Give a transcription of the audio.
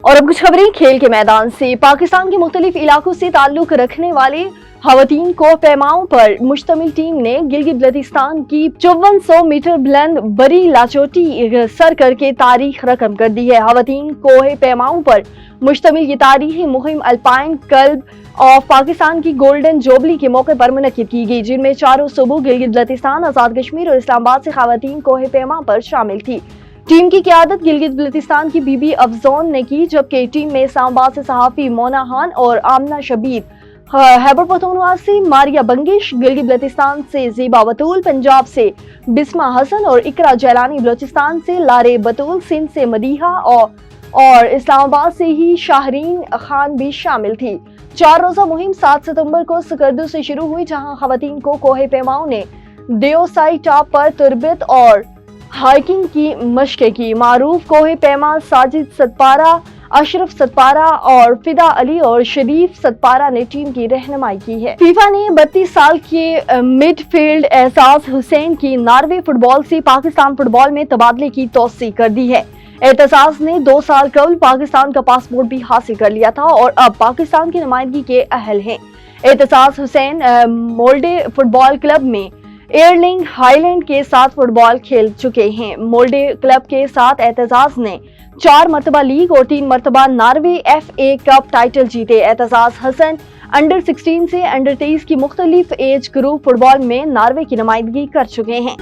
اور اب کچھ خبریں کھیل کے میدان سے۔ پاکستان کے مختلف علاقوں سے تعلق رکھنے والے خواتین کو پیماؤں پر مشتمل ٹیم نے گلگت بلتستان کی 5400 میٹر بلند بڑی لاچوٹی سر کر کے تاریخ رقم کر دی ہے۔ خواتین کوہ پیماؤں پر مشتمل یہ تاریخی مہم الپائن کلب آف پاکستان کی گولڈن جوبلی کے موقع پر منعقد کی گئی، جن میں چاروں صوبوں گلگت بلتستان، آزاد کشمیر اور اسلام آباد سے خواتین کوہ پیما پر شامل تھی۔ ٹیم کی قیادت گلگت بلتستان کی بی بی افزون نے کی، جبکہ ٹیم میں اسلام آباد سے صحافی مونا خان اور آمنہ شبیر، خیبر پختونخوا سے ماریا بنگش، گلگت بلتستان سے زیبا بطول، پنجاب سے بسمہ حسن اور اقرا جیلانی، بلوچستان سے لارے بطول، سندھ سے مدیحہ اور اسلام آباد سے ہی شاہرین خان بھی شامل تھی۔ 4 روزہ مہم 7 ستمبر کو سکردو سے شروع ہوئی، جہاں خواتین کو کوہ پیماؤں نے دیوسائی ٹاپ پر تربیت اور ہائیکنگ کی مشقیں کی۔ معروف کوہ پیما ساجد ستپارہ، اشرف ستپارہ اور فدا علی اور شریف ستپارہ نے ٹیم کی رہنمائی کی ہے۔ فیفا نے 32 سال کے مڈ فیلڈ اعتزاز حسین کی ناروے فٹ بال سے پاکستان فٹ بال میں تبادلے کی توثیق کر دی ہے۔ اعتزاز نے 2 سال قبل پاکستان کا پاسپورٹ بھی حاصل کر لیا تھا اور اب پاکستان کی نمائندگی کے اہل ہیں۔ اعتزاز حسین مولڈے فٹ بال کلب میں ایئرلنگ ہالینڈ کے ساتھ فٹ بال کھیل چکے ہیں۔ مولڈے کلب کے ساتھ اعتزاز نے 4 مرتبہ لیگ اور 3 مرتبہ Norway F A cup title جیتے۔ اعتزاز حسن انڈر 16 سے انڈر 23 کی مختلف ایج گروپ فٹ بال میں ناروے کی نمائندگی کر چکے ہیں۔